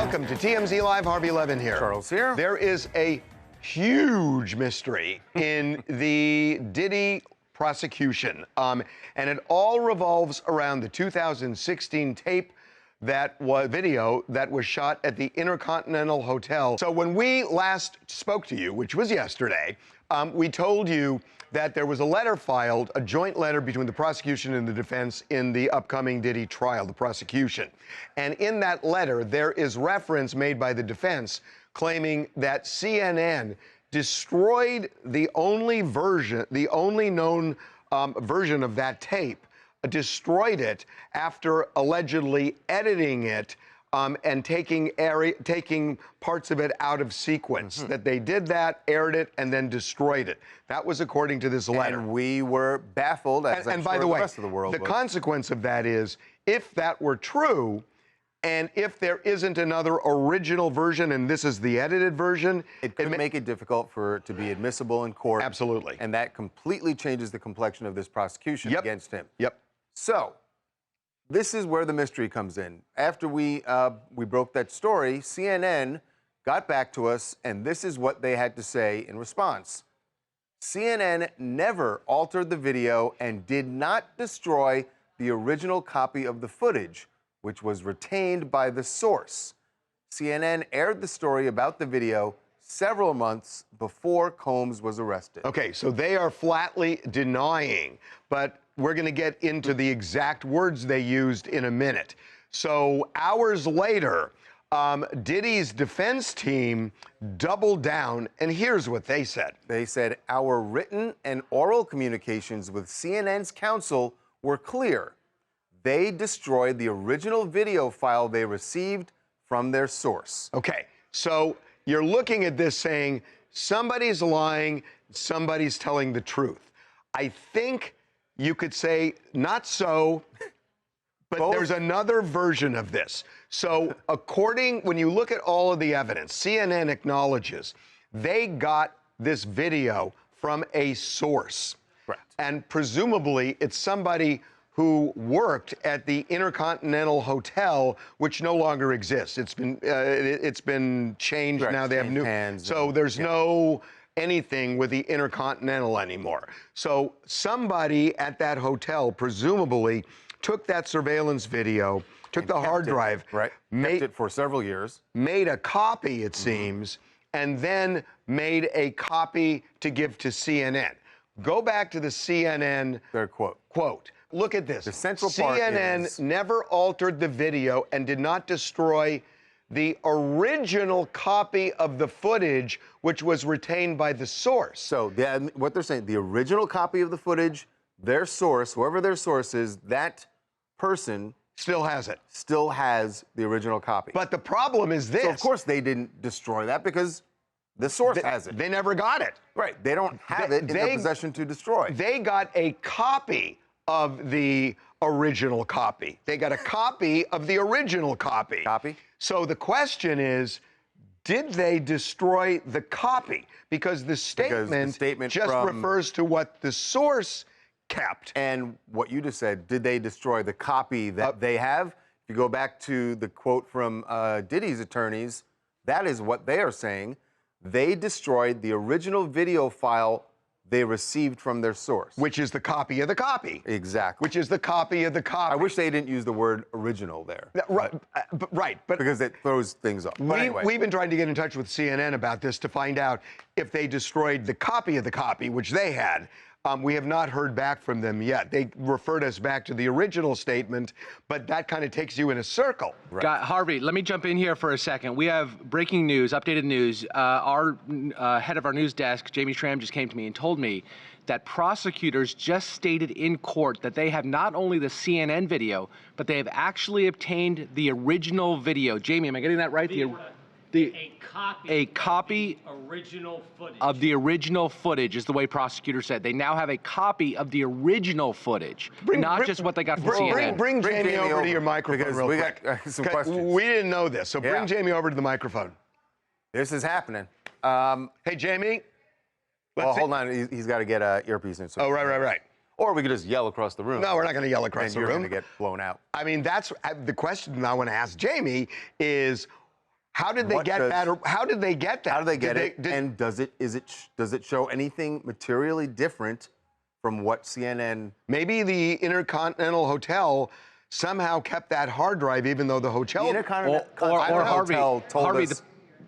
Welcome to TMZ Live. Harvey Levin here. Charles here. There is a huge mystery in the Diddy prosecution, and it all revolves around the 2016 tape video that was shot at the Intercontinental Hotel. So when we last spoke to you, which was yesterday, we told you that there was a letter filed, a joint letter between the prosecution and the defense in the upcoming Diddy trial, the prosecution. And in that letter, there is reference made by the defense claiming that CNN destroyed the only known version of that tape, destroyed it after allegedly editing it and taking parts of it out of sequence. That they did that, aired it, and then destroyed it. That was according to this letter. And we were baffled, as I'm sure the rest of the world was. The consequence of that is, if that were true, and if there isn't another original version, and this is the edited version, it could make it difficult for it to be admissible in court. Absolutely. And that completely changes the complexion of this prosecution against him. Yep. So, this is where the mystery comes in. After we broke that story, CNN got back to us, and this is what they had to say in response. CNN never altered the video and did not destroy the original copy of the footage, which was retained by the source. CNN aired the story about the video several months before Combs was arrested. Okay, so they are flatly denying, but we're going to get into the exact words they used in a minute. So hours later, Diddy's defense team doubled down, and here's what they said. They said, our written and oral communications with CNN's counsel were clear. They destroyed the original video file they received from their source. Okay, so you're looking at this saying somebody's lying, somebody's telling the truth. I think you could say not so, but there's another version of this. So when you look at all of the evidence, CNN acknowledges they got this video from a source. Right. And presumably it's somebody who worked at the Intercontinental Hotel, which no longer exists. It's been changed. Right. Now they have new hands. So there's no anything with the Intercontinental anymore. So somebody at that hotel presumably took that surveillance video, took the hard drive, kept it for several years, made a copy, it seems, and then made a copy to give to CNN. Go back to the CNN their quote. Look at this. The central part CNN never altered the video and did not destroy the original copy of the footage, which was retained by the source. So what they're saying, the original copy of the footage, their source, whoever their source is, that person still has it. Still has the original copy. But the problem is this. So of course they didn't destroy that because the source has it. They never got it. Right. They don't have it in their possession to destroy. They got a copy of the original copy. They got a copy of the original copy. Copy. So the question is, did they destroy the copy? Because the statement just refers to what the source kept. And what you just said, did they destroy the copy that they have? If you go back to the quote from Diddy's attorneys, that is what they are saying. They destroyed the original video file they received from their source. Which is the copy of the copy. Exactly. Which is the copy of the copy. I wish they didn't use the word original there. Right. But because it throws things off. We've been trying to get in touch with CNN about this to find out if they destroyed the copy of the copy, which they had. We have not heard back from them yet. They referred us back to the original statement, but that kind of takes you in a circle. Right. Harvey, let me jump in here for a second. We have breaking news, updated news. Our head of our news desk, Jamie Schramm, just came to me and told me that prosecutors just stated in court that they have not only the CNN video, but they have actually obtained the original video. Jamie, am I getting that right? A copy original footage. Of the original footage is the way prosecutors said. They now have a copy of the original footage, not just what they got from CNN. Bring Jamie over to your microphone real quick. We got some questions. We didn't know this, so bring Jamie over to the microphone. This is happening. Hey, Jamie. Hold on. He's got to get an earpiece in. Oh, right. Or we could just yell across the room. No, we're not going to yell across the room. And you're going to get blown out. I mean, that's the question I want to ask Jamie is, How did they get that? How did they get that? How did they get it? And does it show anything materially different from what CNN? Maybe the Intercontinental Hotel somehow kept that hard drive, even though the hotel. The Intercontinental Harvey, Hotel told Harvey, us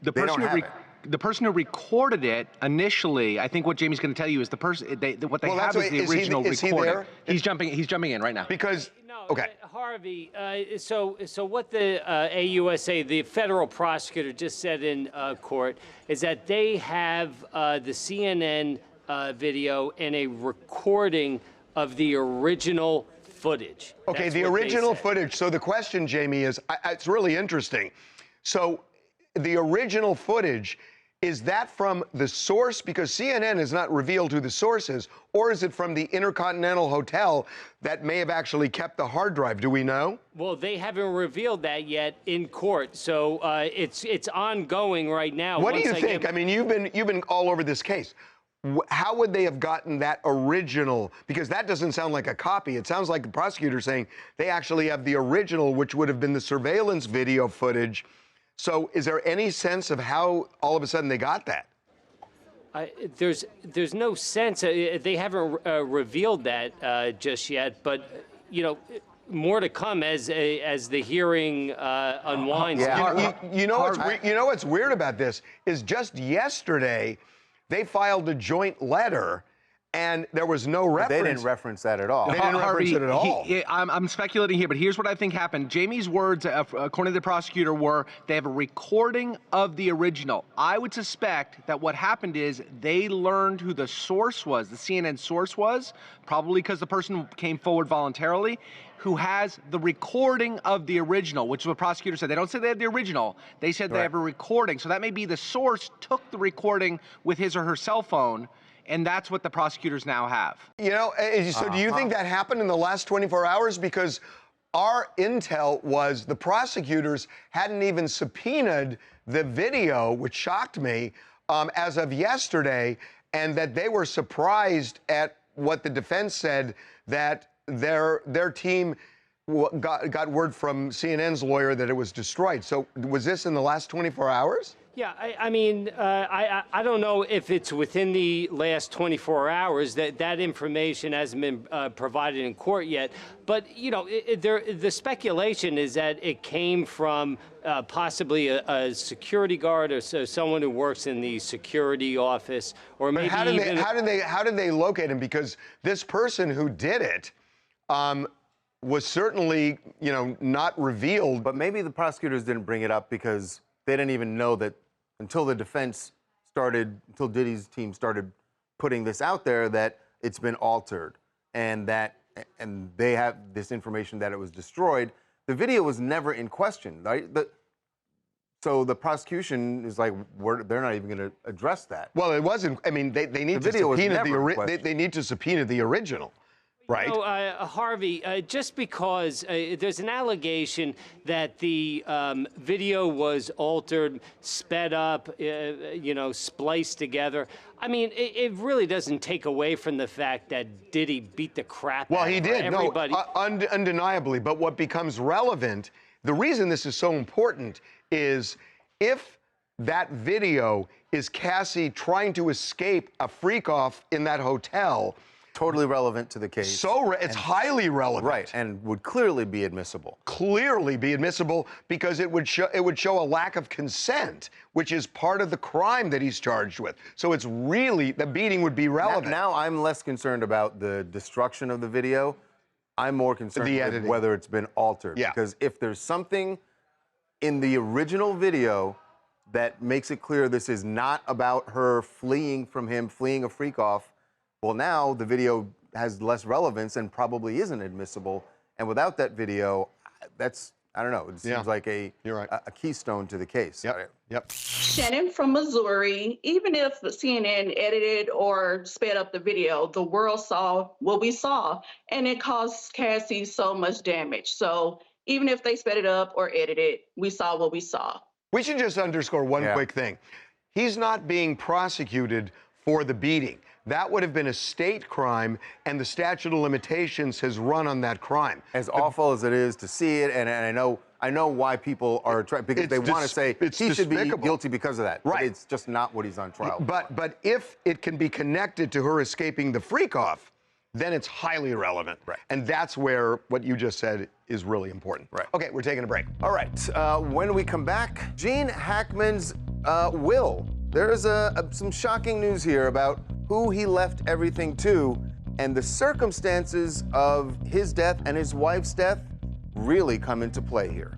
the they person don't who have it. the person who recorded it initially, I think what Jamie's going to tell you is the person. What they Well, have that's is the what- is he- original is he recording. there? He's jumping in right now. Because No, okay. Harvey. So what the AUSA, the federal prosecutor, just said in court is that they have the CNN video and a recording of the original footage. Okay, That's the what they original said. footage. So the question, Jamie, is it's really interesting. So the original footage, is that from the source? Because CNN has not revealed who the source is, or is it from the Intercontinental Hotel that may have actually kept the hard drive? Do we know? Well, they haven't revealed that yet in court, so it's ongoing right now. What do you Once think? I mean, you've been all over this case. How would they have gotten that original? Because that doesn't sound like a copy. It sounds like the prosecutor saying they actually have the original, which would have been the surveillance video footage. So is there any sense of how all of a sudden they got that? There's no sense. They haven't revealed that just yet, but more to come as the hearing unwinds. Yeah. You know what's weird about this is just yesterday they filed a joint letter and there was no reference. They didn't reference that at all. They didn't reference it at all. I'm speculating here, but here's what I think happened. Jamie's words, according to the prosecutor, were they have a recording of the original. I would suspect that what happened is they learned who the source was, the CNN source was, probably because the person came forward voluntarily, who has the recording of the original, which is what the prosecutor said. They don't say they have the original. They said they have a recording. So that may be the source took the recording with his or her cell phone, and that's what the prosecutors now have. So do you think that happened in the last 24 hours? Because our intel was the prosecutors hadn't even subpoenaed the video, which shocked me, as of yesterday, and that they were surprised at what the defense said, that their team got word from CNN's lawyer that it was destroyed. So was this in the last 24 hours? Yeah, I mean, I don't know if it's within the last 24 hours that information hasn't been provided in court yet. But, the speculation is that it came from possibly a security guard or someone who works in the security office, or maybe how did they locate him? Because this person who did it was certainly, not revealed. But maybe the prosecutors didn't bring it up because they didn't even know that until Diddy's team started putting this out there, that it's been altered and they have this information that it was destroyed. The video was never in question, right? So the prosecution is like, they're not even going to address that. Well, it wasn't. I mean, they need to subpoena they need to subpoena the original. Right. Harvey, just because there's an allegation that the video was altered, sped up, spliced together. I mean, it really doesn't take away from the fact that Diddy beat the crap out of everybody. Undeniably. But what becomes relevant, the reason this is so important is if that video is Cassie trying to escape a freak-off in that hotel. Totally relevant to the case. It's highly relevant. Right, and would clearly be admissible. Clearly be admissible because it would show a lack of consent, which is part of the crime that he's charged with. So it's really, the beating would be relevant. Now I'm less concerned about the destruction of the video. I'm more concerned with whether it's been altered. Yeah. Because if there's something in the original video that makes it clear this is not about her fleeing from him, fleeing a freak-off, well, now the video has less relevance and probably isn't admissible. And without that video, I don't know, it seems like a keystone to the case. Yep. Shannon from Missouri. Even if the CNN edited or sped up the video, the world saw what we saw, and it caused Cassie so much damage. So even if they sped it up or edited, we saw what we saw. We should just underscore one quick thing. He's not being prosecuted for the beating. That would have been a state crime, and the statute of limitations has run on that crime. As awful as it is to see it, and I know I know why people are trying, because they want to say he should be guilty because of that. Right. But it's just not what he's on trial for. But if it can be connected to her escaping the freak-off, then it's highly relevant. Right. And that's where what you just said is really important. Right. Okay, we're taking a break. All right. When we come back, Gene Hackman's will. There is some shocking news here about who he left everything to, and the circumstances of his death and his wife's death really come into play here.